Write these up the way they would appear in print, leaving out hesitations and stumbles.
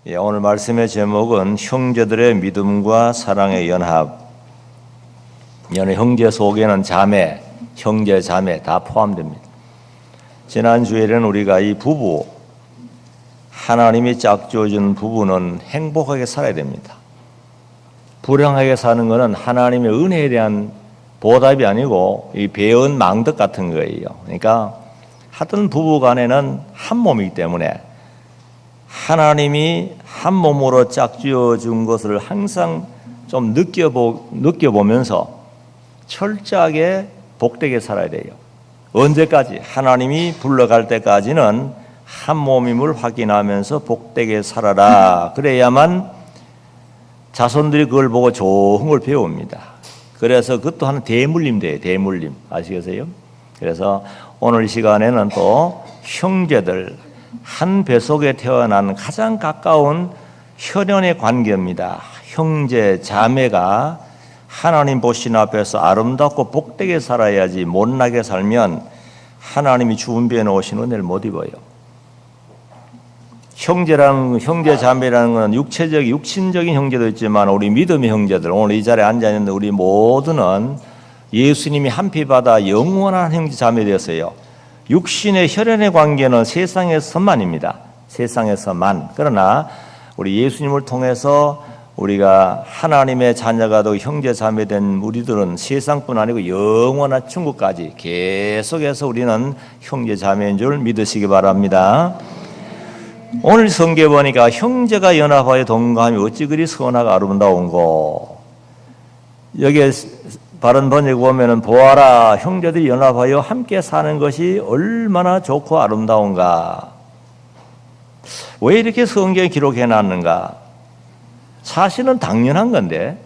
오늘 말씀의 제목은 형제들의 믿음과 사랑의 연합. 형제 속에는 자매, 형제, 자매 다 포함됩니다. 지난 주에는 우리가 이 부부, 하나님이 짝지어준 부부는 행복하게 살아야 됩니다. 불행하게 사는 것은 하나님의 은혜에 대한 보답이 아니고 이 배은 망덕 같은 거예요. 그러니까 하여튼 부부 간에는 한 몸이기 때문에 하나님이 한 몸으로 짝지어 준 것을 항상 좀 느껴보면서 철저하게 복되게 살아야 돼요. 언제까지? 하나님이 불러갈 때까지는 한 몸임을 확인하면서 복되게 살아라. 그래야만 자손들이 그걸 보고 좋은 걸 배웁니다. 그래서 그것도 하는 대물림 돼요. 대물림. 아시겠어요? 그래서 오늘 시간에는 또 형제들, 한 뱃속에 태어난 가장 가까운 혈연의 관계입니다. 형제, 자매가 하나님 보신 앞에서 아름답고 복되게 살아야지 못나게 살면 하나님이 주은비에 놓으신 은혜를 못 입어요. 형제, 자매라는 건 육신적인 형제도 있지만 우리 믿음의 형제들, 오늘 이 자리에 앉아있는 우리 모두는 예수님이 한 피 받아 영원한 형제, 자매 되었어요. 육신의 혈연의 관계는 세상에서만입니다. 세상에서만. 그러나 우리 예수님을 통해서 우리가 하나님의 자녀가 되고 형제 자매 된 우리들은 세상뿐 아니고 영원한 천국까지 계속해서 우리는 형제 자매인 줄 믿으시기 바랍니다. 오늘 성경에 보니까 형제가 연합하여 동거하며 어찌 그리 선하고 아름다운고. 여기에 바른 번역에 보면은 보아라, 형제들이 연합하여 함께 사는 것이 얼마나 좋고 아름다운가. 왜 이렇게 성경에 기록해 놨는가? 사실은 당연한 건데,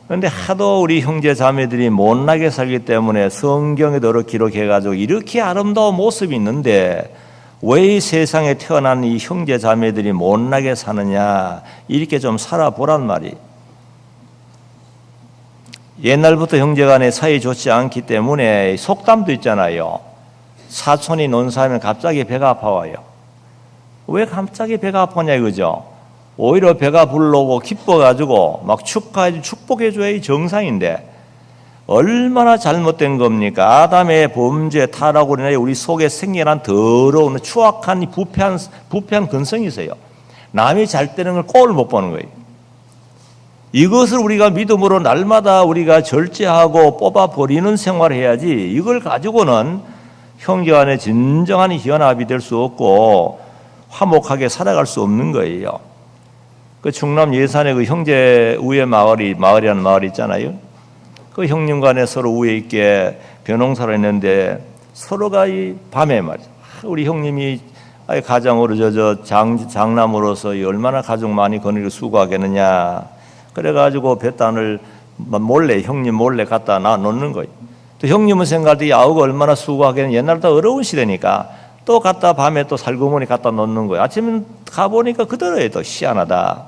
그런데 하도 우리 형제 자매들이 못나게 살기 때문에 성경에도 기록해 가지고 이렇게 아름다운 모습이 있는데 왜 이 세상에 태어난 이 형제 자매들이 못나게 사느냐, 이렇게 좀 살아보란 말이. 옛날부터 형제간의 사이 좋지 않기 때문에 속담도 있잖아요. 사촌이 논사하면 갑자기 배가 아파와요. 왜 갑자기 배가 아프냐 이거죠. 오히려 배가 불러오고 기뻐가지고 막 축복해줘야 정상인데 얼마나 잘못된 겁니까? 아담의 범죄 타락으로 인해 우리 속에 생겨난 더러운 추악한 부패한 근성이 있어요. 남이 잘 되는 걸 꼴을 못 보는 거예요. 이것을 우리가 믿음으로 날마다 우리가 절제하고 뽑아버리는 생활을 해야지, 이걸 가지고는 형제 간에 진정한 연합이 될 수 없고 화목하게 살아갈 수 없는 거예요. 그 충남 예산에 그 형제 우애 마을이라는 마을이 있잖아요. 그 형님 간에 서로 우애 있게 벼농사를 했는데 서로가 이 밤에 말이죠. 우리 형님이 가장으로 장남으로서 얼마나 가족 많이 거느리고 수고하겠느냐. 그래가지고 뱃단을 형님 몰래 갖다 놓는 거예요. 또 형님은 생각할 때 야우가 얼마나 수고하겠는, 옛날부터 어려운 시대니까 또 갖다 밤에 또 살구머니 갖다 놓는 거예요. 아침에 가보니까 그대로예요. 또 희한하다.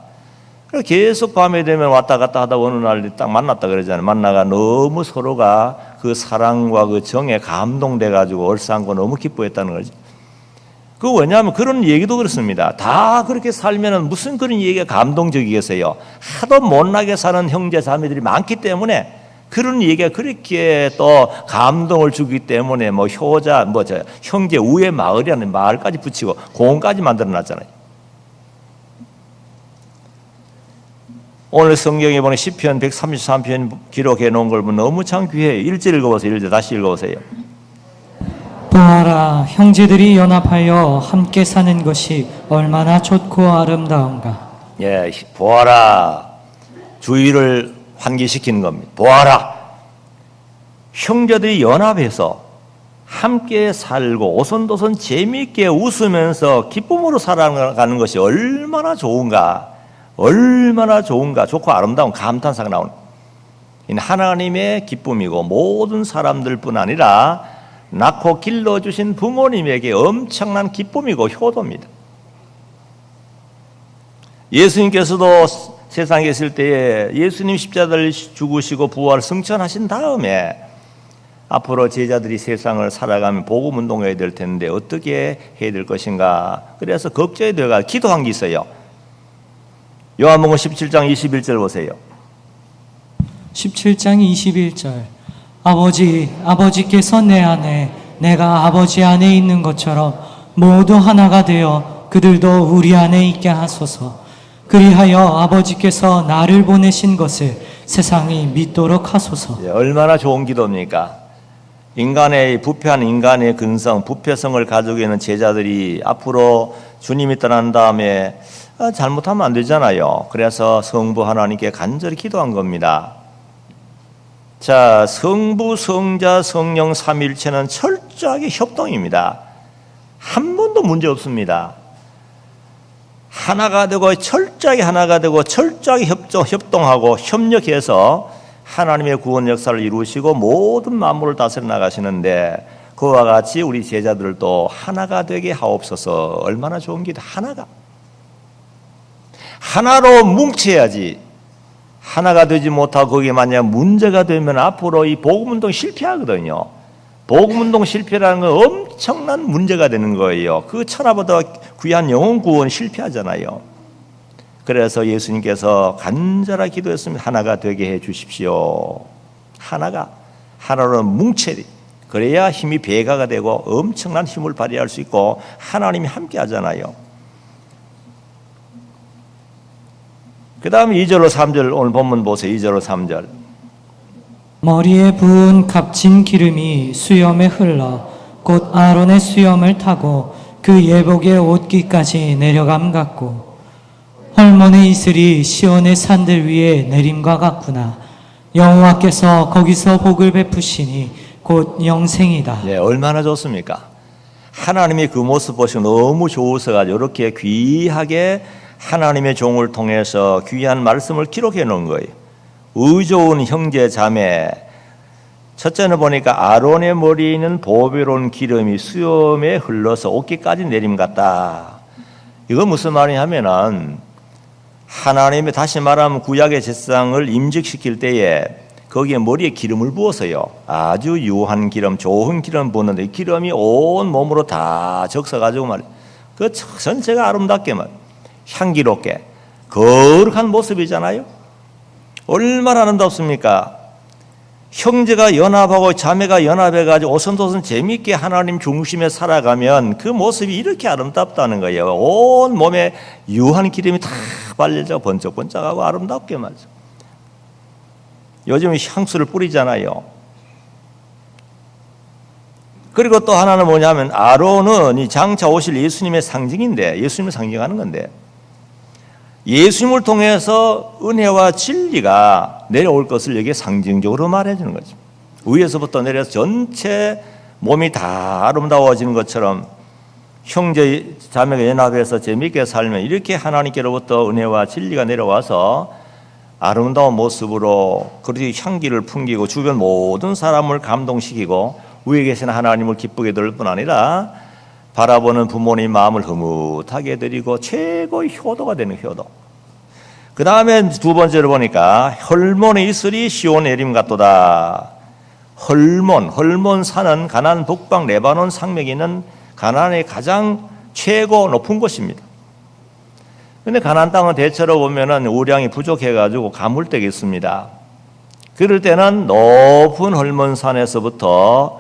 그래서 계속 밤에 되면 왔다 갔다 하다 어느 날 딱 만났다 그러잖아요. 만나가 너무 서로가 그 사랑과 그 정에 감동돼가지고 얼싸안고 너무 기뻐했다는 거죠. 그 왜냐하면 그런 얘기도 그렇습니다. 다 그렇게 살면은 무슨 그런 얘기가 감동적이겠어요. 하도 못나게 사는 형제 자매들이 많기 때문에 그런 얘기가 그렇게 또 감동을 주기 때문에 형제 우애 마을이라는 마을까지 붙이고 공까지 만들어놨잖아요. 오늘 성경에 보면 시편 133편 기록해 놓은 걸 보면 너무 참 귀해요. 1절 읽어보세요. 1절 다시 읽어보세요. 보아라, 형제들이 연합하여 함께 사는 것이 얼마나 좋고 아름다운가. 예, 보아라. 주의를 환기시키는 겁니다. 보아라. 형제들이 연합해서 함께 살고 오손도손 재미있게 웃으면서 기쁨으로 살아가는 것이 얼마나 좋은가. 얼마나 좋은가. 좋고 아름다운 감탄사가 나오는. 하나님의 기쁨이고 모든 사람들뿐 아니라 낳고 길러주신 부모님에게 엄청난 기쁨이고 효도입니다. 예수님께서도 세상에 있을 때에 예수님 십자가를 죽으시고 부활 승천하신 다음에 앞으로 제자들이 세상을 살아가면 복음 운동해야 될 텐데 어떻게 해야 될 것인가. 그래서 걱정이 되어가 기도한 게 있어요. 요한복음 17장 21절 보세요. 17장 21절. 아버지께서 내 안에 내가 아버지 안에 있는 것처럼 모두 하나가 되어 그들도 우리 안에 있게 하소서. 그리하여 아버지께서 나를 보내신 것을 세상이 믿도록 하소서. 얼마나 좋은 기도입니까? 부패한 인간의 근성, 부패성을 가지고 있는 제자들이 앞으로 주님이 떠난 다음에 잘못하면 안 되잖아요. 그래서 성부 하나님께 간절히 기도한 겁니다. 자, 성부, 성자, 성령 삼위일체는 철저하게 협동입니다. 한 번도 문제 없습니다. 하나가 되고 철저하게 하나가 되고 철저하게 협동하고 협력해서 하나님의 구원 역사를 이루시고 모든 만물을 다스려 나가시는데 그와 같이 우리 제자들도 하나가 되게 하옵소서. 얼마나 좋은 기도. 하나로 뭉쳐야지. 하나가 되지 못하고 거기에 만약 문제가 되면 앞으로 이 복음운동 실패하거든요. 복음운동 실패라는 건 엄청난 문제가 되는 거예요. 그 천하보다 귀한 영혼 구원 실패하잖아요. 그래서 예수님께서 간절하게 기도했습니다. 하나가 되게 해 주십시오. 하나로 뭉쳐야 그래야 힘이 배가가 되고 엄청난 힘을 발휘할 수 있고 하나님이 함께 하잖아요. 그 다음에 2절로 3절 오늘 본문 보세요. 2절로 3절. 머리에 부은 값진 기름이 수염에 흘러 곧 아론의 수염을 타고 그 예복의 옷깃까지 내려감 같고 헐몬의 이슬이 시온의 산들 위에 내림과 같구나. 여호와께서 거기서 복을 베푸시니 곧 영생이다. 네, 얼마나 좋습니까? 하나님이 그 모습 보시고 너무 좋으셔서 이렇게 귀하게 하나님의 종을 통해서 귀한 말씀을 기록해 놓은 거예요. 의좋은 형제 자매. 첫째는 보니까 아론의 머리에 있는 보배로운 기름이 수염에 흘러서 옷깃까지 내림 같다. 이거 무슨 말이냐면은 하나님이 다시 말하면 구약의 제사장을 임직시킬 때에 거기에 머리에 기름을 부어서요. 아주 유한 기름, 좋은 기름 부었는데 기름이 온 몸으로 다 적셔가지고 말이에요. 그 전체가 아름답게 향기롭게 거룩한 모습이잖아요. 얼마나 아름답습니까? 형제가 연합하고 자매가 연합해가지고 오손도손 재미있게 하나님 중심에 살아가면 그 모습이 이렇게 아름답다는 거예요. 온 몸에 유한 기름이 다 발려져 번쩍번쩍하고 아름답게 말이죠. 요즘 향수를 뿌리잖아요. 그리고 또 하나는 뭐냐면 아론은 이 장차 오실 예수님의 상징인데 예수님을 상징하는 건데 예수님을 통해서 은혜와 진리가 내려올 것을 여기에 상징적으로 말해주는 거죠. 위에서부터 내려서 전체 몸이 다 아름다워지는 것처럼 형제 자매가 연합해서 재미있게 살면 이렇게 하나님께로부터 은혜와 진리가 내려와서 아름다운 모습으로 그렇게 향기를 풍기고 주변 모든 사람을 감동시키고 위에 계신 하나님을 기쁘게 들을 뿐 아니라 바라보는 부모님 마음을 흐뭇하게 드리고 최고의 효도가 되는 효도. 그 다음에 두 번째로 보니까 헐몬의 이슬이 시온 내림 같도다. 헐몬 산은 가나안 북방 레바논 산맥에 있는 가나안의 가장 최고 높은 곳입니다. 그런데 가나안 땅은 대체로 보면은 우량이 부족해가지고 가물대가 있습니다. 그럴 때는 높은 헐몬산에서부터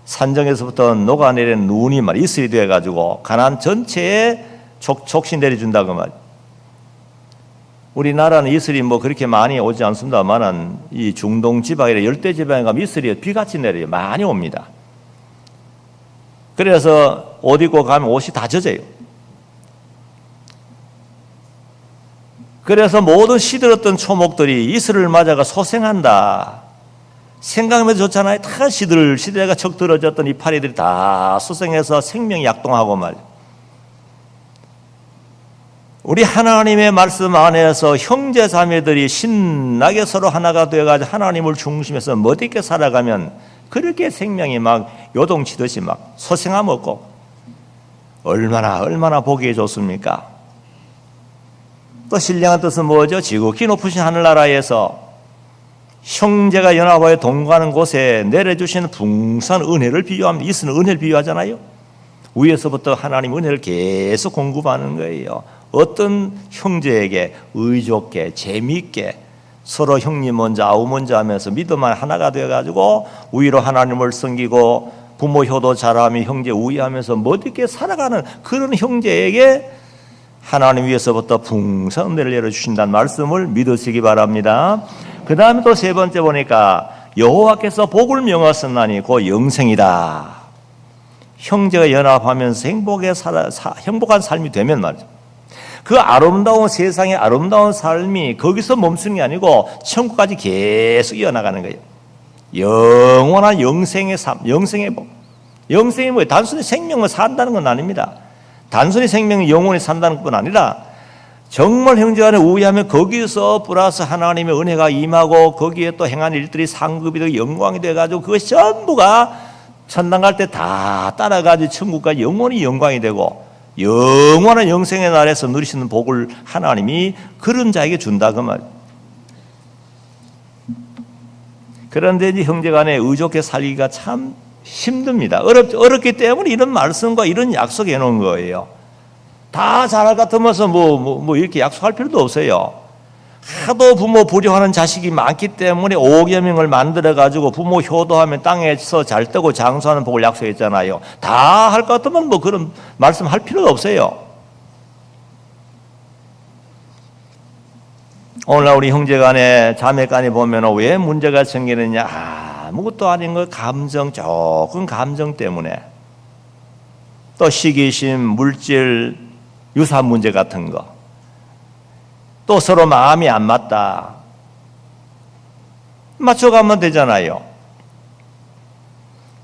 산정에서부터 녹아내리는 눈이 이슬이 되어가지고 가나안 전체에 촉신 내려준다고 말. 우리나라는 이슬이 그렇게 많이 오지 않습니다만은 이 중동 지방이나 열대 지방에 가면 이슬이 비같이 내려요. 많이 옵니다. 그래서 옷 입고 가면 옷이 다 젖어요. 그래서 모든 시들었던 초목들이 이슬을 맞아가 소생한다. 생각하면 좋잖아요. 다 시들가 척 들어졌던 이파리들이 다 소생해서 생명이 약동하고 말이에요. 우리 하나님의 말씀 안에서 형제 자매들이 신나게 서로 하나가 되어가지고 하나님을 중심해서 멋있게 살아가면 그렇게 생명이 요동치듯이 소생함 없고 얼마나 보기에 좋습니까? 또 신령한 뜻은 뭐죠? 지극히 높으신 하늘나라에서 형제가 연합하여 동거하는 곳에 내려주시는 풍성한 은혜를 비유합니다. 이스는 은혜를 비유하잖아요. 위에서부터 하나님 은혜를 계속 공급하는 거예요. 어떤 형제에게 의좋게 재미있게 서로 형님 먼저 아우 먼저 하면서 믿음만 하나가 되어가지고 위로 하나님을 섬기고 부모 효도 잘하며 형제 우애하면서 멋있게 살아가는 그런 형제에게 하나님 위에서부터 풍성한 은혜를 내려주신다는 말씀을 믿으시기 바랍니다. 그 다음에 또 세 번째 보니까 여호와께서 복을 명하셨나니 곧 영생이다. 형제가 연합하면서 행복한 삶이 되면 말이죠. 그 아름다운 세상의 아름다운 삶이 거기서 멈추는 게 아니고 천국까지 계속 이어나가는 거예요. 영원한 영생의 삶, 영생의 복. 영생이 뭐예요? 단순히 생명을 산다는 건 아닙니다. 단순히 생명이 영원히 산다는 것뿐 아니라 정말 형제간에 우애하면 거기서 플러스 하나님의 은혜가 임하고 거기에 또 행한 일들이 상급이 되고 영광이 돼가지고 그것이 전부가 천당 갈 때 다 따라가지고 천국까지 영원히 영광이 되고 영원한 영생의 날에서 누리시는 복을 하나님이 그런 자에게 준다 그 말. 그런데 이제 형제간에 의좋게 살기가 참 힘듭니다. 어렵기 때문에 이런 말씀과 이런 약속해 놓은 거예요. 다 잘할 것 같으면서 뭐 이렇게 약속할 필요도 없어요. 하도 부모 불효하는 자식이 많기 때문에 오계명을 만들어가지고 부모 효도하면 땅에서 잘 뜨고 장수하는 복을 약속했잖아요. 다 할 것 같으면 뭐 그런 말씀 할 필요가 없어요. 오늘날 우리 형제간에 자매간에 보면 왜 문제가 생기느냐, 아무것도 아닌 거 조금 감정 때문에 또 시기심, 물질, 유산 문제 같은 거, 또 서로 마음이 안 맞다. 맞춰가면 되잖아요.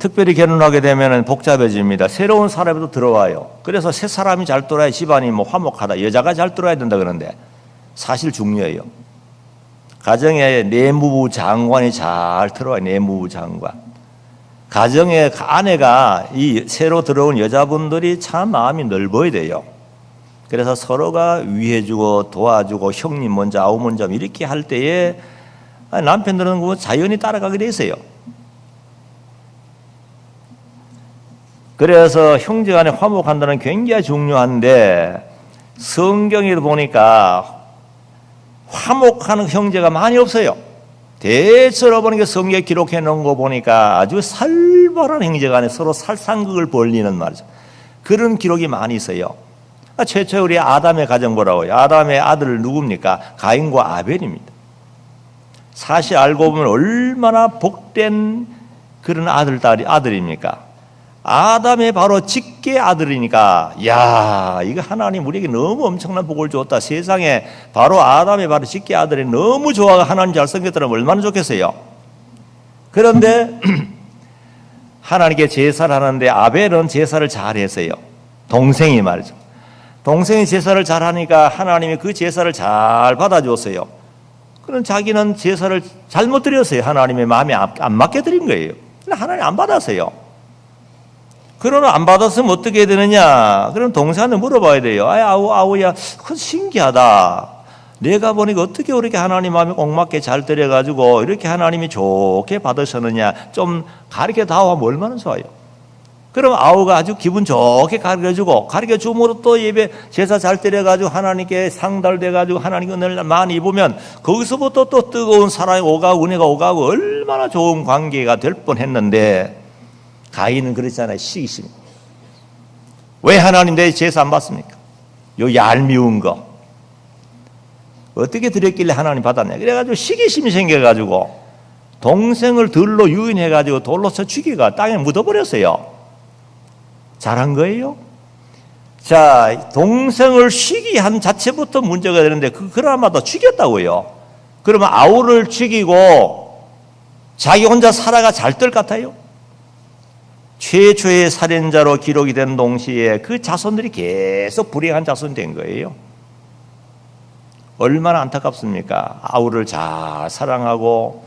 특별히 결혼하게 되면 복잡해집니다. 새로운 사람이 또 들어와요. 그래서 새 사람이 잘 돌아야 집안이 뭐 화목하다. 여자가 잘 돌아야 된다 그러는데 사실 중요해요. 가정에 내무부 장관이 잘 들어와요. 내무부 장관. 가정의 아내가 이 새로 들어온 여자분들이 참 마음이 넓어야 돼요. 그래서 서로가 위해주고 도와주고 형님 먼저 아우 먼저 이렇게 할 때에 남편들은 뭐 자연히 따라가게 돼 있어요. 그래서 형제간에 화목한다는 굉장히 중요한데 성경에도 보니까 화목하는 형제가 많이 없어요. 대체로 보니까 성경에 기록해 놓은 거 보니까 아주 살벌한 형제간에 서로 살상극을 벌리는 말이죠. 그런 기록이 많이 있어요. 최초에 우리 아담의 가정 보라고요. 아담의 아들 누굽니까? 가인과 아벨입니다. 사실 알고 보면 얼마나 복된 그런 아들입니까? 아담의 바로 직계 아들이니까, 야, 이거 하나님 우리에게 너무 엄청난 복을 줬다. 세상에 바로 아담의 바로 직계 아들이 너무 좋아가 하나님 잘 섬겼더라면 얼마나 좋겠어요. 그런데 하나님께 제사를 하는데 아벨은 제사를 잘 했어요. 동생이 말이죠. 동생이 제사를 잘하니까 하나님이 그 제사를 잘 받아줬어요. 그럼 자기는 제사를 잘못 드렸어요. 하나님의 마음에 안 맞게 드린 거예요. 근데 하나님 안 받았어요. 그러나 안 받았으면 어떻게 해야 되느냐? 그럼 동생한테 물어봐야 돼요. 아우야, 그건 신기하다. 내가 보니까 어떻게 그렇게 하나님 마음에 꼭 맞게 잘 드려가지고 이렇게 하나님이 좋게 받으셨느냐? 좀 가르쳐 다오하면 얼마나 좋아요. 그럼 아우가 아주 기분 좋게 가르쳐줌으로 또 예배 제사 잘 드려가지고 하나님께 상달돼가지고 하나님 은혜를 많이 입으면 거기서부터 또 뜨거운 사랑이 오가고 은혜가 오가고 얼마나 좋은 관계가 될 뻔했는데 가인은 그랬잖아요. 시기심. 왜 하나님 내 제사 안 받습니까? 요 얄미운 거 어떻게 드렸길래 하나님 받았냐? 그래가지고 시기심이 생겨가지고 동생을 들로 유인해가지고 돌로 쳐 죽이가 땅에 묻어버렸어요. 잘한 거예요? 자, 동생을 시기한 자체부터 문제가 되는데 그나마도 죽였다고요. 그러면 아우를 죽이고 자기 혼자 살아가 잘 뜰 것 같아요? 최초의 살인자로 기록이 된 동시에 그 자손들이 계속 불행한 자손이 된 거예요. 얼마나 안타깝습니까? 아우를 잘 사랑하고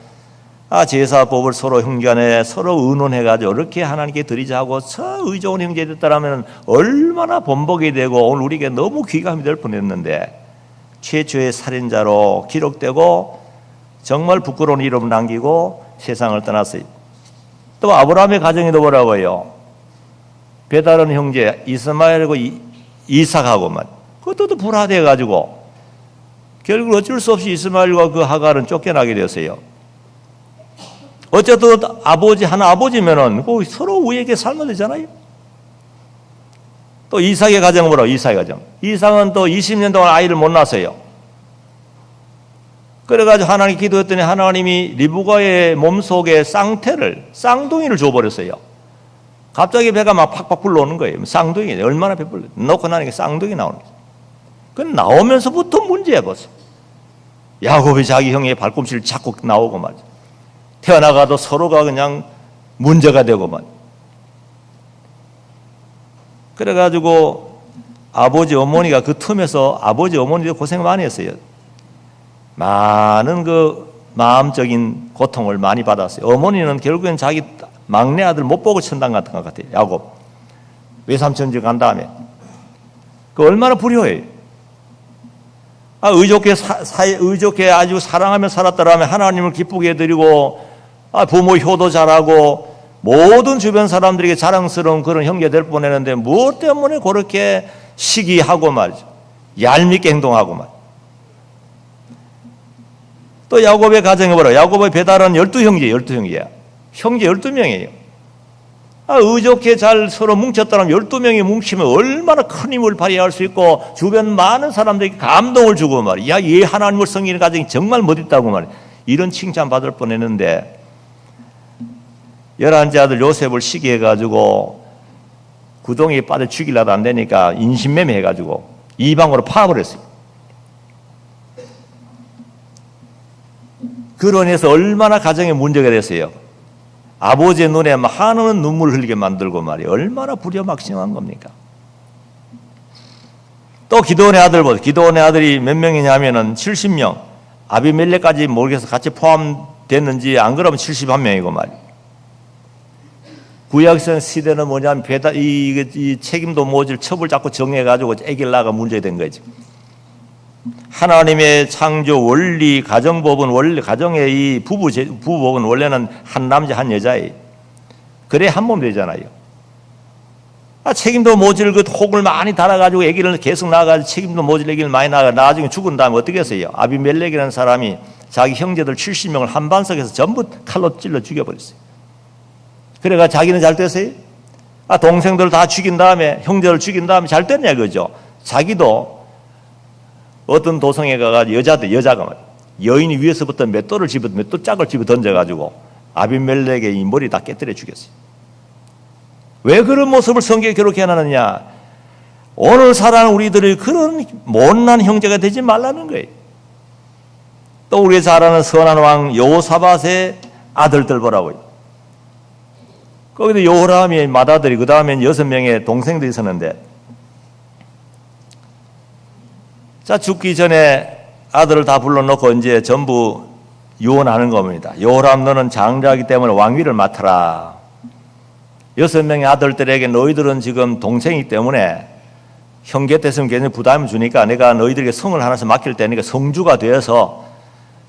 제사법을 서로 형제간에 서로 의논해가지고 이렇게 하나님께 드리자고 의좋은 형제 됐다라면 얼마나 번복이 되고 오늘 우리에게 너무 귀감이 될 뻔했는데 최초의 살인자로 기록되고 정말 부끄러운 이름 남기고 세상을 떠났어요. 또 아브라함의 가정에도 보라고요. 배다른 형제 이스마엘하고 이삭하고만 그것도 불화돼 가지고 결국 어쩔 수 없이 이스마엘과 그 하갈은 쫓겨나게 되었어요. 어쨌든 아버지 하나 아버지면은 서로 우애하게 살면 되잖아요. 또 이삭의 가정을 보라. 이삭의 가정. 이삭은 또 20년 동안 아이를 못 낳았어요. 그래가지고 하나님 기도했더니 하나님이 리브가의 몸속에 쌍둥이를 줘버렸어요. 갑자기 배가 막 팍팍 불러오는 거예요. 쌍둥이 얼마나 배불러. 놓고 나니까 쌍둥이 나오는 거예요. 그 나오면서부터 문제야 벌써. 야곱이 자기 형의 발꿈치를 잡고 나오고 말이야. 태어나가도 서로가 그냥 문제가 되고 말이야. 그래가지고 아버지 어머니가 그 틈에서 아버지 어머니도 고생 많이 했어요. 많은 그 마음적인 고통을 많이 받았어요. 어머니는 결국엔 자기 막내 아들 못 보고 천당 같은 것 같아요. 야곱 외삼촌 집 간 다음에 그 얼마나 불효해요. 의좋게 아주 사랑하며 살았더라면 하나님을 기쁘게 해드리고 부모 효도 잘하고 모든 주변 사람들에게 자랑스러운 그런 형제 될 뻔했는데 무엇 때문에 그렇게 시기하고 말이죠. 얄밉게 행동하고 말이죠. 또 야곱의 가정에 보라. 야곱의 배달은 12형제야. 형제 12명이에요. 의좋게 잘 서로 뭉쳤다면 12명이 뭉치면 얼마나 큰 힘을 발휘할 수 있고 주변 많은 사람들에게 감동을 주고 말이야. 야, 이 하나님을 섬기는 가정이 정말 멋있다고 말이야. 이런 칭찬 받을 뻔했는데 11째 아들 요셉을 시기해가지고 구덩이에 빠져 죽이려도 안 되니까 인신매매 해가지고 이방으로 파버렸어요. 그로 인해서 얼마나 가정에 문제가 됐어요. 아버지의 눈에 한없는 눈물을 흘리게 만들고 말이에요. 얼마나 불효막심한 겁니까? 또 기드온의 아들 보세요. 기드온의 아들이 몇 명이냐면은 70명. 아비멜렉까지 모르겠어 같이 포함됐는지 안 그러면 71명이고 말이에요. 구약성 시대는 뭐냐면 이 책임도 모질 첩을 잡고 정해가지고 애기를 낳아가 문제된 거지. 하나님의 창조 원리 가정법은 원래 가정의 이 부부법은 원래는 한 남자 한 여자예요. 그래 한 몸 되잖아요. 책임도 모질 그 혹을 많이 달아가지고 애기를 계속 낳아가지고 책임도 모질 애기를 많이 낳아 나중에 죽은 다음에 어떻게 했어요? 아비멜렉이라는 사람이 자기 형제들 70명을 한반석에서 전부 칼로 찔러 죽여버렸어요. 그래가 자기는 잘 됐어요? 동생들 다 죽인 다음에 형제를 죽인 다음에 잘 됐냐 그죠? 자기도 어떤 도성에 가가지고 여자가 여인이 위에서부터 맷돌 짝을 집어 던져가지고 아비멜렉의 이 머리 다 깨뜨려 죽였어요. 왜 그런 모습을 성경에 기록해 놨느냐? 오늘 살아가는 우리들이 그런 못난 형제가 되지 말라는 거예요. 또 우리가 잘 아는 선한 왕 여호사밧의 아들들 보라고요. 거기도 여호람이 맏아들이 그 다음엔 6명의 동생들이 있었는데 자 죽기 전에 아들을 다 불러놓고 이제 전부 유언하는 겁니다. 여호람 너는 장자이기 때문에 왕위를 맡아라. 6명의 아들들에게 너희들은 지금 동생이기 때문에 형제 됐으면 굉장히 부담을 주니까 내가 너희들에게 성을 하나씩 맡길 테니까 성주가 되어서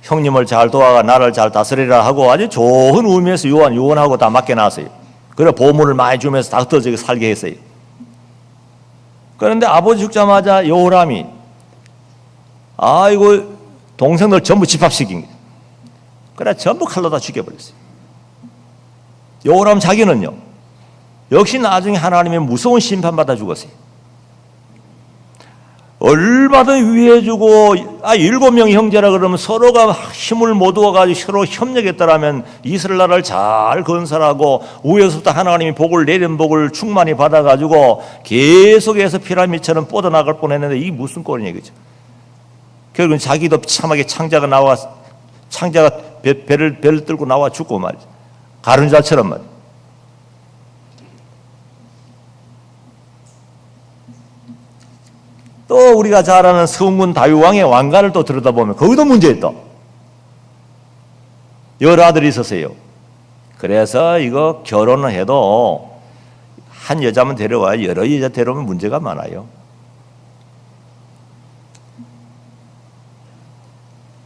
형님을 잘 도와가 나를 잘 다스리라 하고 아주 좋은 의미에서 유언하고 다 맡겨놨어요. 그래 보물을 많이 주면서 다 흩어지게 살게 했어요. 그런데 아버지 죽자마자 여호람이 이거 동생들 전부 집합시킨 거예요. 그래 전부 칼로 다 죽여버렸어요. 여호람 자기는요 역시 나중에 하나님의 무서운 심판받아 죽었어요. 얼마나 위해주고 7명의 형제라 그러면 서로가 힘을 모두어가지고 서로 협력했더라면 이스라엘 나라를 잘 건설하고 위에서부터 하나님이 복을 내린 복을 충만히 받아가지고 계속해서 피라미드처럼 뻗어나갈 뻔했는데 이게 무슨 꼴이냐 그죠? 결국은 자기도 참하게 창자가 배를 들고 나와 죽고 말이죠. 가룟자처럼 말이죠. 또 우리가 잘 아는 성군 다윗왕의 왕가를 또 들여다보면 거기도 문제있다. 여러 아들이 있었어요. 그래서 이거 결혼을 해도 한 여자만 데려와야 여러 여자 데려오면 문제가 많아요.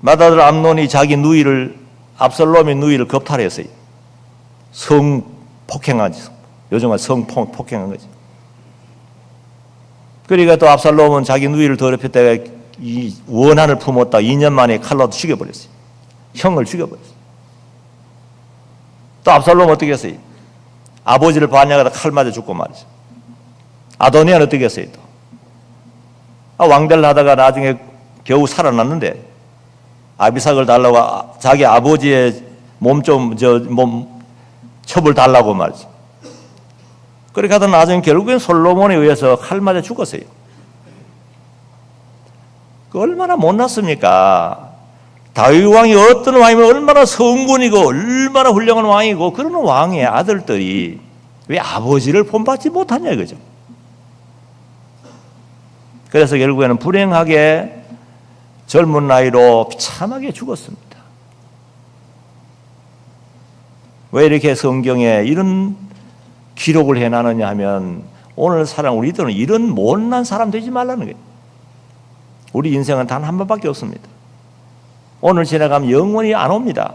맏아들 암논이 자기 누이를, 압살롬의 누이를 겁탈했어요. 성폭행한 거지. 요즘은 성폭행한 거지. 그러니까 또 압살롬은 자기 누이를 더럽혔다가 이 원한을 품었다 2년 만에 칼로 죽여버렸어요. 형을 죽여버렸어요. 또 압살롬은 어떻게 했어요? 아버지를 반역하다 칼 맞아 죽고 말이죠. 아도니아는 어떻게 했어요? 또 왕대를 하다가 나중에 겨우 살아났는데 아비삭을 달라고 자기 아버지의 몸 첩을 달라고 말이죠. 그렇게 하다 나중에 결국엔 솔로몬에 의해서 칼 맞아 죽었어요. 그 얼마나 못났습니까? 다윗 왕이 어떤 왕이면 얼마나 성군이고 얼마나 훌륭한 왕이고 그런 왕의 아들들이 왜 아버지를 본받지 못하냐 이거죠. 그래서 결국에는 불행하게 젊은 나이로 비참하게 죽었습니다. 왜 이렇게 성경에 이런 기록을 해놨느냐 하면 오늘 사람 우리들은 이런 못난 사람 되지 말라는 거예요. 우리 인생은 단 한 번밖에 없습니다. 오늘 지나가면 영원히 안 옵니다.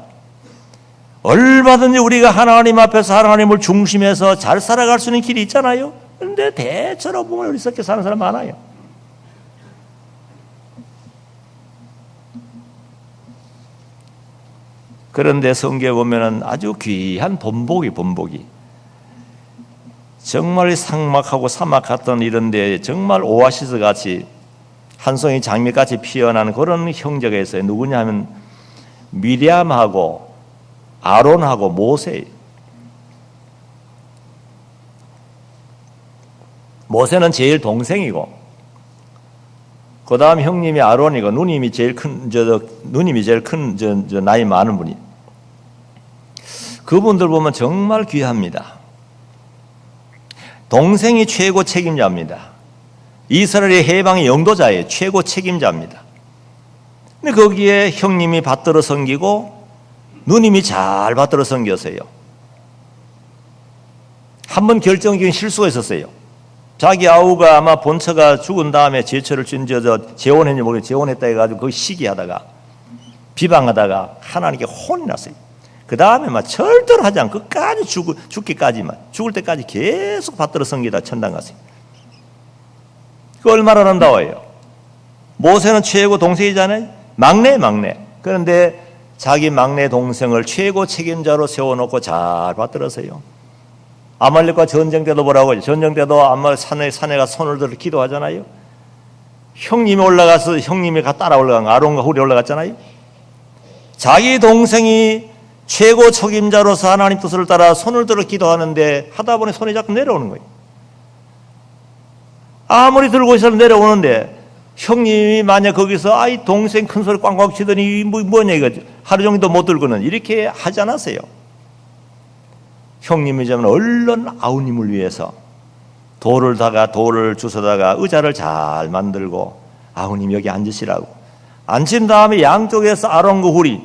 얼마든지 우리가 하나님 앞에서 하나님을 중심해서 잘 살아갈 수 있는 길이 있잖아요. 그런데 대체로 보면 어리석게 사는 사람 많아요. 그런데 성경에 보면은 아주 귀한 본보기 정말 상막하고 사막 같던 이런데 정말 오아시스 같이 한 송이 장미같이 피어나는 그런 형제가 있어요. 누구냐 하면 미리암하고 아론하고 모세. 모세는 제일 동생이고 그 다음 형님이 아론이고 누님이 제일 큰 나이 많은 분이. 그분들 보면 정말 귀합니다. 동생이 최고 책임자입니다. 이스라엘의 해방의 영도자예요. 최고 책임자입니다. 근데 거기에 형님이 받들어 섬기고 누님이 잘 받들어 섬겼어요. 한 번 결정적인 실수가 있었어요. 자기 아우가 아마 본처가 죽은 다음에 제처를 재혼했는지 모르겠어요. 재혼했다 해가지고 거기 시기하다가 비방하다가 하나님께 혼이 났어요. 그 다음에 막 절대로 하지 않고 끝까지 죽기까지만 죽을 때까지 계속 받들어 섬기다 천당 갔어요. 그 얼마나 아름다워요. 모세는 최고 동생이잖아요. 막내. 그런데 자기 막내 동생을 최고 책임자로 세워놓고 잘 받들었어요. 아말렉과 전쟁 때도 뭐라고 하죠? 전쟁 때도 아말렉 산에 가서 손을 들어 기도하잖아요. 형님이 올라가서 형님이 따라 올라간 아론과 훌이 올라갔잖아요. 자기 동생이 최고 책임자로서 하나님 뜻을 따라 손을 들어 기도하는데 하다 보니 손이 자꾸 내려오는 거예요. 아무리 들고 있어도 내려오는데 형님이 만약 거기서 아이 동생 큰 소리 꽝꽝 치더니 뭐냐 이거 하루 종일도 못 들고는 이렇게 하지 않았어요. 형님이자면 얼른 아우님을 위해서 돌을 주워다가 의자를 잘 만들고 아우님 여기 앉으시라고 앉힌 다음에 양쪽에서 아론과 훌이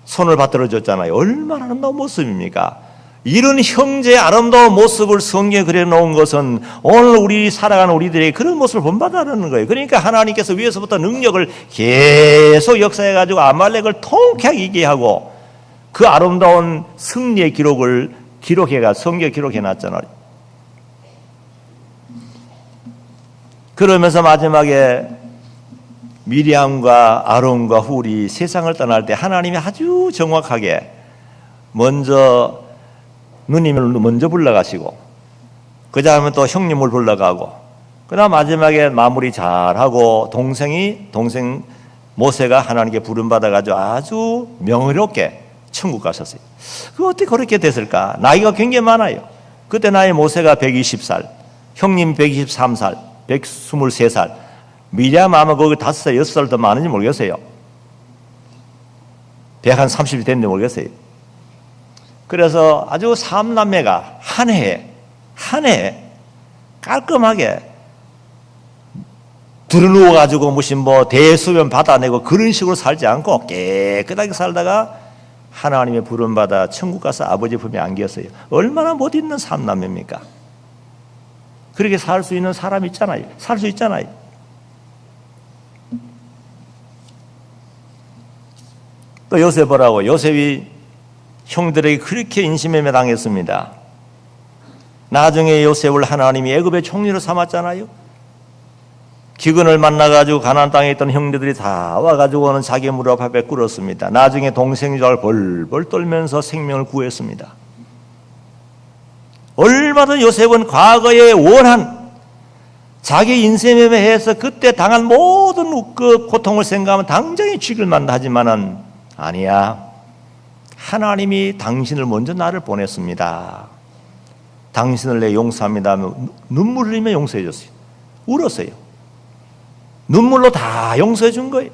손을 받들어 줬잖아요. 얼마나 아름다운 모습입니까? 이런 형제의 아름다운 모습을 성경에 그려놓은 것은 오늘 우리 살아가는 우리들의 그런 모습을 본받아라는 거예요. 그러니까 하나님께서 위에서부터 능력을 계속 역사해가지고 아말렉을 통쾌하게 이기게 하고 그 아름다운 승리의 기록을 성경에 기록해놨잖아요. 그러면서 마지막에 미리암과 아론과 훌이 세상을 떠날 때 하나님이 아주 정확하게 먼저 누님을 먼저 불러가시고 그 다음에 또 형님을 불러가고 그 다음 마지막에 마무리 잘하고 동생 모세가 하나님께 부름받아가지고 아주 명예롭게 천국 가셨어요. 그 어떻게 그렇게 됐을까? 나이가 굉장히 많아요. 그때 나이 모세가 120살, 형님 123살, 123살, 미리암 아마 거기 5살, 6살 더 많은지 모르겠어요. 130이 됐는지 모르겠어요. 그래서 아주 삼남매가 한 해에 깔끔하게 들어누워가지고 무슨 대수변 받아내고 그런 식으로 살지 않고 깨끗하게 살다가 하나님의 부름받아 천국 가서 아버지 품에 안겼어요. 얼마나 못 있는 삼남매입니까? 그렇게 살 수 있는 사람 있잖아요. 살 수 있잖아요. 또 요셉 보라고. 요셉이 형들에게 그렇게 인신매매 당했습니다. 나중에 요셉을 하나님이 애굽의 총리로 삼았잖아요. 기근을 만나가지고 가나안 땅에 있던 형제들이 다 와가지고는 자기 무릎 앞에 꿇었습니다. 나중에 동생인 줄 알고 벌벌 떨면서 생명을 구했습니다. 얼마든 요셉은 과거에 원한 자기 인생에 해서 그때 당한 모든 그 고통을 생각하면 당장에 죽일 만다 하지만은 아니야. 하나님이 당신을 먼저 나를 보냈습니다. 당신을 내 용서합니다 하면 눈물 흘리며 용서해 줬어요. 울었어요. 눈물로 다 용서해 준 거예요.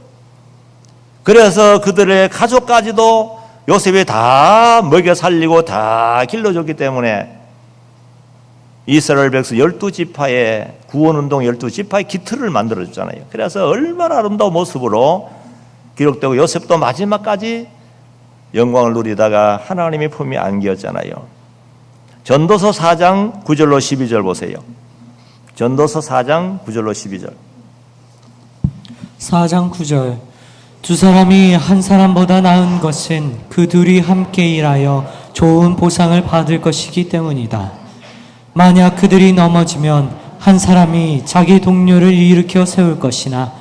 그래서 그들의 가족까지도 요셉이 다 먹여 살리고 다 길러줬기 때문에 이스라엘 백성 12지파의 구원운동 12지파의 기틀을 만들어줬잖아요. 그래서 얼마나 아름다운 모습으로 기록되고 요셉도 마지막까지 영광을 누리다가 하나님의 품에 안기었잖아요. 전도서 4장 9절로 12절 보세요. 전도서 4장 9절로 12절. 4장 9절. 두 사람이 한 사람보다 나은 것은 그 둘이 함께 일하여 좋은 보상을 받을 것이기 때문이다. 만약 그들이 넘어지면 한 사람이 자기 동료를 일으켜 세울 것이나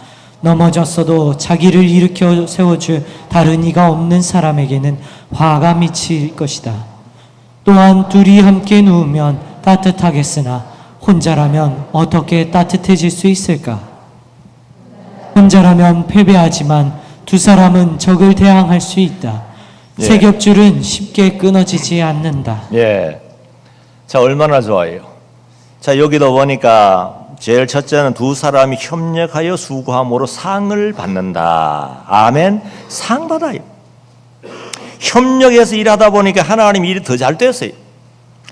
넘어졌어도 자기를 일으켜 세워줄 다른 이가 없는 사람에게는 화가 미칠 것이다. 또한 둘이 함께 누우면 따뜻하겠으나 혼자라면 어떻게 따뜻해질 수 있을까? 혼자라면 패배하지만 두 사람은 적을 대항할 수 있다. 예. 세 겹줄은 쉽게 끊어지지 않는다. 예. 자, 얼마나 좋아요. 자, 여기도 보니까 제일 첫째는 두 사람이 협력하여 수고함으로 상을 받는다. 아멘. 상 받아요. 협력해서 일하다 보니까 하나님 일이 더 잘 됐어요.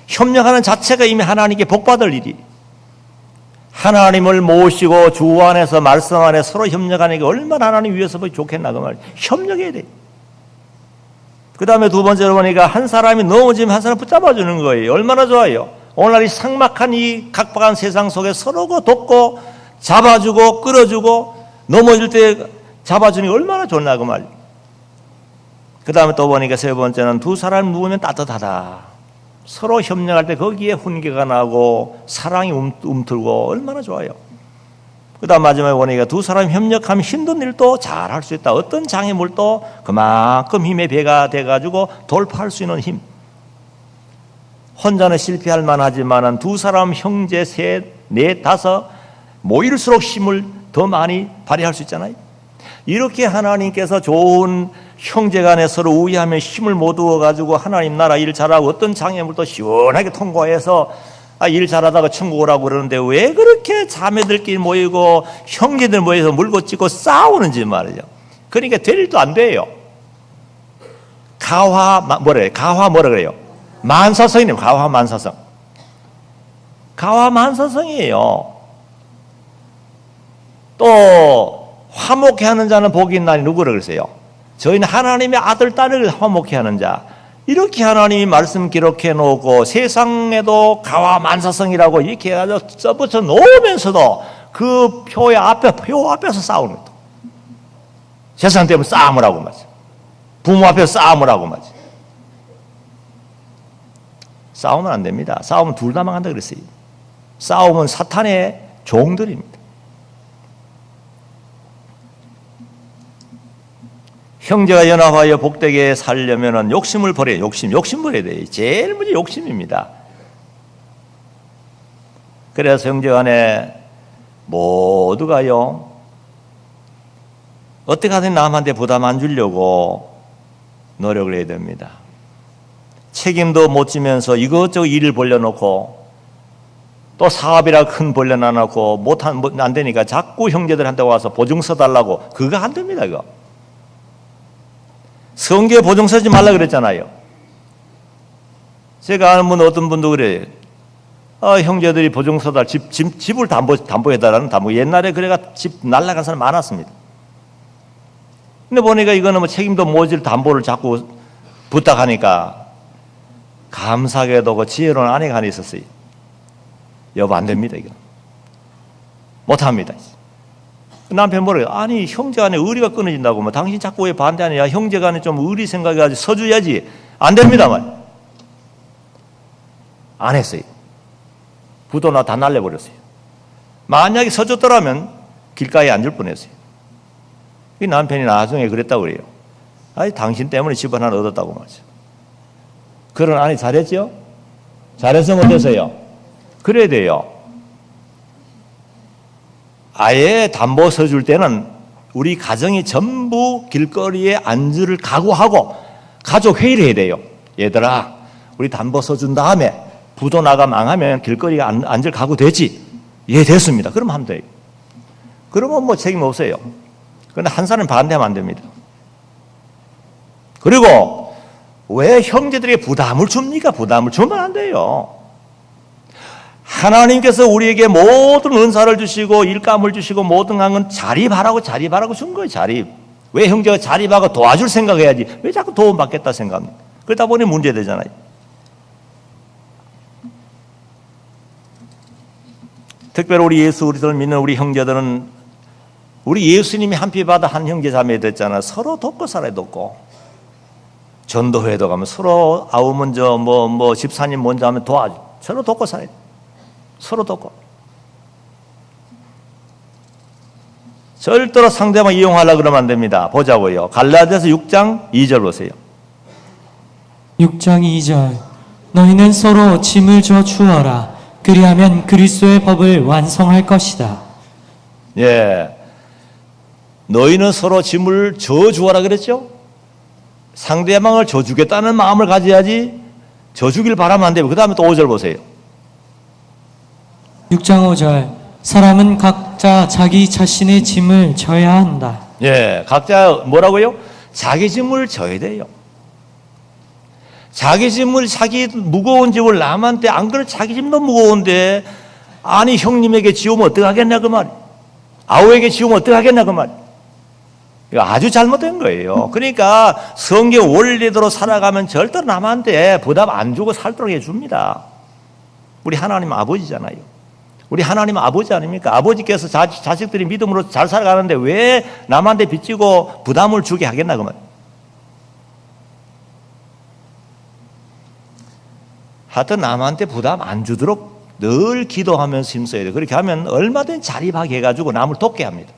협력하는 자체가 이미 하나님께 복받을 일이. 하나님을 모시고 주 안에서 말씀 안에 서로 협력하는 게 얼마나 하나님 위해서 좋겠나 그 말이에요. 협력해야 돼. 그 다음에 두 번째로 보니까 한 사람이 넘어지면 한 사람 붙잡아주는 거예요. 얼마나 좋아요. 오늘날 이 삭막한 이 각박한 세상 속에 서로가 돕고 잡아주고 끌어주고 넘어질 때 잡아주는 게 얼마나 좋나 그 말이에요. 그 다음에 또 보니까 세 번째는 두 사람 누우면 따뜻하다. 서로 협력할 때 거기에 훈계가 나고 사랑이 움틀고 얼마나 좋아요. 그 다음 마지막에 보니까 두 사람 협력하면 힘든 일도 잘 할 수 있다. 어떤 장애물도 그만큼 힘의 배가 돼가지고 돌파할 수 있는 힘. 혼자는 실패할 만하지만 두 사람 형제 셋, 넷, 다섯 모일수록 힘을 더 많이 발휘할 수 있잖아요. 이렇게 하나님께서 좋은 형제간에 서로 우애하며 힘을 모두어 가지고 하나님 나라 일 잘하고 어떤 장애물도 시원하게 통과해서 일 잘하다가 천국 오라고 그러는데 왜 그렇게 자매들끼리 모이고 형제들 모여서 물고 찢고 싸우는지 말이죠. 그러니까 될 일도 안 돼요. 가화 뭐라 그래요? 만사성이네요. 가화 만사성. 가화 만사성이에요. 또 화목해 하는 자는 복이 있나니 누구를 그러세요? 저희는 하나님의 아들, 딸을 화목해 하는 자. 이렇게 하나님이 말씀 기록해 놓고 세상에도 가와 만사성이라고 이렇게 해가지고 써붙여 놓으면서도 그 표 앞에서 싸우는 거죠. 세상 때문에 싸움을 하고 말이죠. 부모 앞에서 싸움을 하고 말이죠. 싸우면 안 됩니다. 싸우면 둘 다 망한다 그랬어요. 싸움은 사탄의 종들입니다. 형제가 연합하여 복되게 살려면 욕심을 버려야 욕심 버려야 돼요. 제일 먼저 욕심입니다. 그래서 형제 간에 모두가요 어떻게 하든 남한테 부담 안 주려고 노력을 해야 됩니다. 책임도 못 지면서 이것저것 일을 벌려놓고 또 사업이라 큰 벌려놔놓고 안 되니까 자꾸 형제들한테 와서 보증 써달라고. 그거 안 됩니다. 그거 성경에 보증 서지 말라 그랬잖아요. 제가 아는 분 어떤 분도 그래요. 형제들이 보증 서달 집을 담보해달라는 담보. 옛날에 그래가 집 날라간 사람 많았습니다. 근데 보니까 이거는 뭐 책임도 모질 담보를 자꾸 부탁하니까 감사하게도 그 지혜로운 아내가 하나 있었어요. 여보 안 됩니다. 이거 못합니다. 남편 뭐래요? 아니 형제간에 의리가 끊어진다고 뭐 당신 자꾸 왜 반대하냐? 형제간에 좀 의리 생각해가지고 서줘야지. 안 됩니다 말. 안 했어요. 부도나 다 날려버렸어요. 만약에 서줬더라면 길가에 앉을 뻔했어요. 이 남편이 나중에 그랬다고 그래요. 아니 당신 때문에 집안 하나 얻었다고 말이죠. 그런 아니 잘했죠? 잘했으면 어땠어요? 그래야 돼요. 아예 담보 서줄 때는 우리 가정이 전부 길거리에 앉을 각오하고 가족 회의를 해야 돼요. 얘들아, 우리 담보 서준 다음에 부도 나가 망하면 길거리에 앉을 각오 되지? 예, 됐습니다. 그러면 하면 돼요. 그러면 뭐 책임 없어요. 그런데 한 사람이 반대하면 안 됩니다. 그리고 왜 형제들에게 부담을 줍니까? 부담을 주면 안 돼요. 하나님께서 우리에게 모든 은사를 주시고 일감을 주시고 모든 건 자립하라고 준 거예요. 자립. 왜 형제가 자립하고 도와줄 생각해야지 왜 자꾸 도움받겠다 생각합니까? 그러다 보니 문제되잖아요. 특별히 우리 예수 그리스도를 믿는 우리 형제들은 우리 예수님이 한 피 받아 한 형제 자매 됐잖아요. 서로 돕고 살아야 돕고. 전도회도 가면 서로 아우 먼저 뭐 집사님 먼저 하면 도와줘. 서로 돕고 살아야 돼. 서로 돕고. 절대로 상대방 이용하려고 그러면 안 됩니다. 보자고요. 갈라디아서 6장 2절 보세요. 6장 2절 너희는 서로 짐을 져 주어라. 그리하면 그리스도의 법을 완성할 것이다. 예, 너희는 서로 짐을 져 주어라 그랬죠? 상대방을 져 주겠다는 마음을 가져야지 져 주길 바라면 안 되고 그 다음에 또 5절 보세요. 6장 5절 사람은 각자 자기 자신의 짐을 져야 한다. 예, 각자 뭐라고요? 자기 짐을 져야 돼요. 자기 짐을 자기 무거운 짐을 남한테 안 그래 자기 짐도 무거운데 아니 형님에게 지우면 어떡하겠냐 그 말. 아우에게 지우면 어떡하겠냐 그 말. 이거 아주 잘못된 거예요. 그러니까 성경 원리대로 살아가면 절대로 남한테 부담 안 주고 살도록 해줍니다. 우리 하나님 아버지잖아요. 우리 하나님 아버지 아닙니까? 아버지께서 자식들이 믿음으로 잘 살아가는데 왜 남한테 빚지고 부담을 주게 하겠나 그 말. 하여튼 남한테 부담 안 주도록 늘 기도하면서 힘써야 돼요. 그렇게 하면 얼마든지 자립하게 해가지고 남을 돕게 합니다.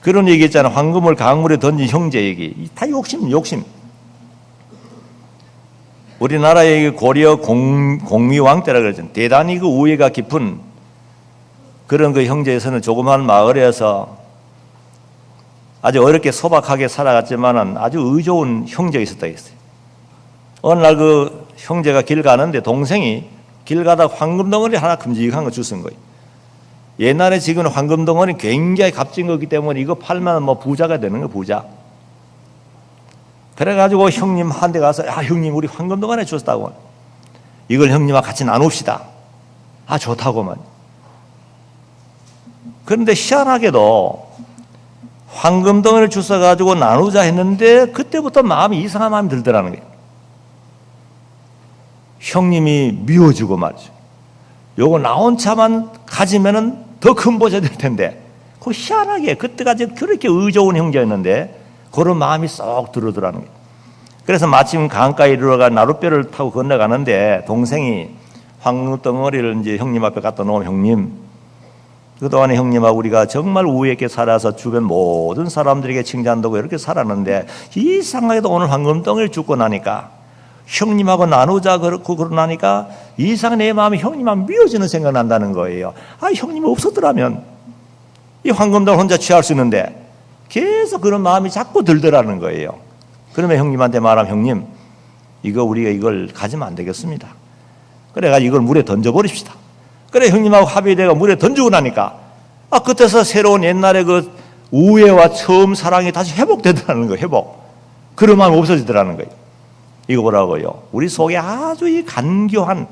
그런 얘기 있잖아. 황금을 강물에 던진 형제 얘기. 다 욕심. 우리나라의 고려 공미왕 때라 그러죠. 대단히 그 우애가 깊은 그런 그 형제에서는 조그만 마을에서 아주 어렵게 소박하게 살아갔지만은 아주 의좋은 형제가 있었다 했어요. 어느 날 그 형제가 길 가는데 동생이 길 가다 황금 덩어리 하나 큼직한 거 주신 거예요. 옛날에 지금 황금 덩어리 굉장히 값진 거기 때문에 이거 팔면 뭐 부자가 되는 거예요, 부자. 그래가지고 형님한테 가서 야 형님 우리 황금 덩어리 줬다고. 이걸 형님과 같이 나눕시다. 아 좋다고만. 그런데 희한하게도 황금 덩어리를 주워가지고 나누자 했는데 그때부터 마음이 이상한 마음이 들더라는 거예요. 형님이 미워지고 말이죠. 요거 나 혼자만 가지면은 더 큰 보자 될 텐데. 그 희한하게 그때까지 그렇게 의좋은 형제였는데 그런 마음이 쏙 들어오더라는 거예요. 그래서 마침 강가에 이르러가 나룻배를 타고 건너가는데 동생이 황금덩어리를 이제 형님 앞에 갖다 놓으면 형님 그동안에 형님하고 우리가 정말 우애 있게 살아서 주변 모든 사람들에게 칭찬하고 이렇게 살았는데 이상하게도 오늘 황금덩어리를 줍고 나니까 형님하고 나누자 그렇고 그러나니까 이상 내 마음이 형님만 미워지는 생각 난다는 거예요. 아 형님 없었더라면 이 황금덩어리 혼자 취할 수 있는데 계속 그런 마음이 자꾸 들더라는 거예요. 그러면 형님한테 말하면 형님 이거 우리가 이걸 가지면 안 되겠습니다. 그래가지고 이걸 물에 던져버립시다. 그래 형님하고 합의되고 물에 던지고 나니까 아 그때서 새로운 옛날에 그 우애와 처음 사랑이 다시 회복되더라는 거예요. 회복. 그런 마음이 없어지더라는 거예요. 이거 보라고요. 우리 속에 아주 이 간교한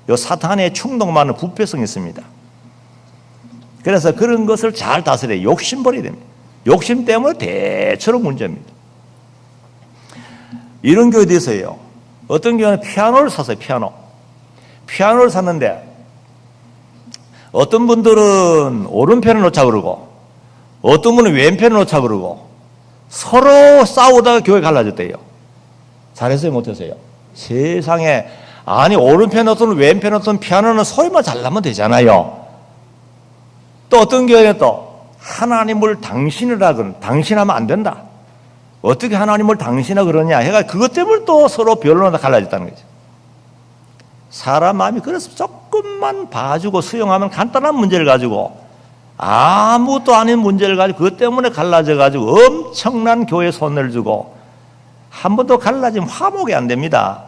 요 사탄의 충동 많은 부패성이 있습니다. 그래서 그런 것을 잘 다스려야 욕심버려야 됩니다. 욕심 때문에 대체로 문제입니다. 이런 교회도 있어요. 어떤 교회는 피아노를 샀어요. 피아노를 샀는데 어떤 분들은 오른편에 놓자 그러고 어떤 분은 왼편에 놓자 그러고 서로 싸우다가 교회 갈라졌대요. 잘했어요 못했어요? 세상에, 아니 오른편에 놓든 왼편에 놓든 피아노는 소리만 잘 나면 되잖아요. 또 어떤 교회는 또 하나님을 당신이라든 당신하면 안 된다. 어떻게 하나님을 당신이라 그러냐 해가 그것 때문에 또 서로 변론하다 갈라졌다는 거죠. 사람 마음이 그래서 조금만 봐주고 수용하면 간단한 문제를 가지고 아무것도 아닌 문제를 가지고 그것 때문에 갈라져 가지고 엄청난 교회에 손을 주고 한 번도 갈라지면 화목이 안 됩니다.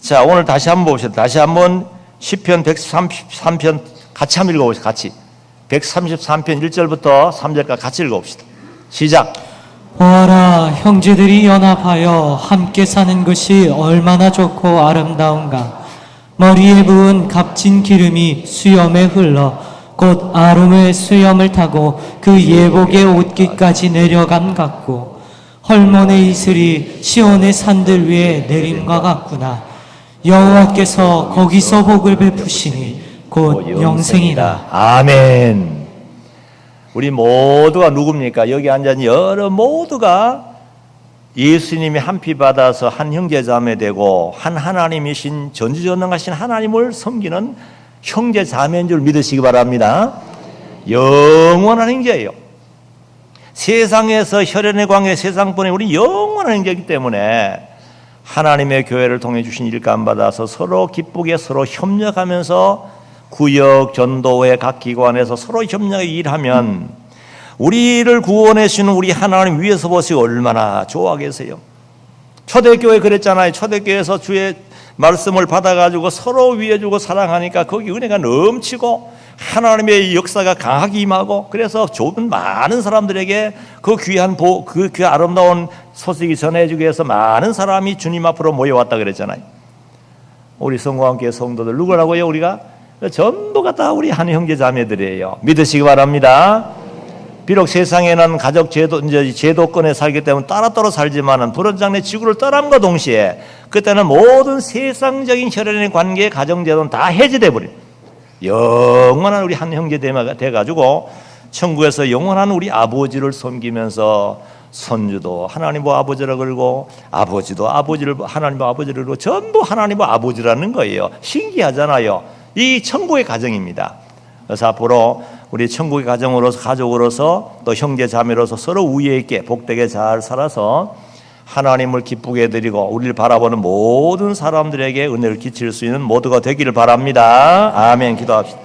자, 오늘 다시 한번 봅시다. 다시 한번 시편 133편 같이 한번 읽어봅시다. 같이 133편 1절부터 3절까지 같이 읽어봅시다. 시작. 보아라, 형제들이 연합하여 함께 사는 것이 얼마나 좋고 아름다운가. 머리에 부은 값진 기름이 수염에 흘러 곧 아름의 수염을 타고 그 예복의 옷깃까지 내려감 같고 헐몬의 이슬이 시온의 산들 위에 내림과 같구나. 여호와께서 거기서 복을 베푸시니 곧 영생이다. 아멘. 우리 모두가 누굽니까? 여기 앉은 여러 모두가 예수님이 한 피 받아서 한 형제자매 되고 한 하나님이신 전지전능하신 하나님을 섬기는 형제자매인 줄 믿으시기 바랍니다. 영원한 형제예요. 세상에서 혈연의 관계, 세상뿐에 우리 영원한 형제이기 때문에 하나님의 교회를 통해 주신 일감 받아서 서로 기쁘게 서로 협력하면서 구역, 전도회 각 기관에서 서로 협력하게 일하면 우리를 구원해 주시는 우리 하나님 위에서 보시고 얼마나 좋아하겠어요. 초대교회 그랬잖아요. 초대교회에서 주의 말씀을 받아가지고 서로 위해주고 사랑하니까 거기 은혜가 넘치고 하나님의 역사가 강하게 임하고 그래서 좁은 많은 사람들에게 그 귀한 그 아름다운 소식이 전해주기 위해서 많은 사람이 주님 앞으로 모여왔다 그랬잖아요. 우리 성공함께 성도들 누구라고요? 우리가 전부가 다 우리 한 형제 자매들이에요. 믿으시기 바랍니다. 비록 세상에는 가족 제도권에 살기 때문에 따로따로 살지만은 불원장내 지구를 떠남과 동시에 그때는 모든 세상적인 혈연의 관계, 가정제도는 다 해제돼 버린 영원한 우리 한 형제 돼가지고 천국에서 영원한 우리 아버지를 섬기면서 손주도 하나님의 아버지라 그러고 아버지도 아버지를 하나님의 아버지를 그러고 전부 하나님의 아버지라는 거예요. 신기하잖아요. 이 천국의 가정입니다. 그래서 앞으로 우리 천국의 가정으로서 가족으로서 또 형제 자매로서 서로 우애 있게 복되게 잘 살아서 하나님을 기쁘게 해드리고 우리를 바라보는 모든 사람들에게 은혜를 끼칠 수 있는 모두가 되기를 바랍니다. 아멘. 기도합시다.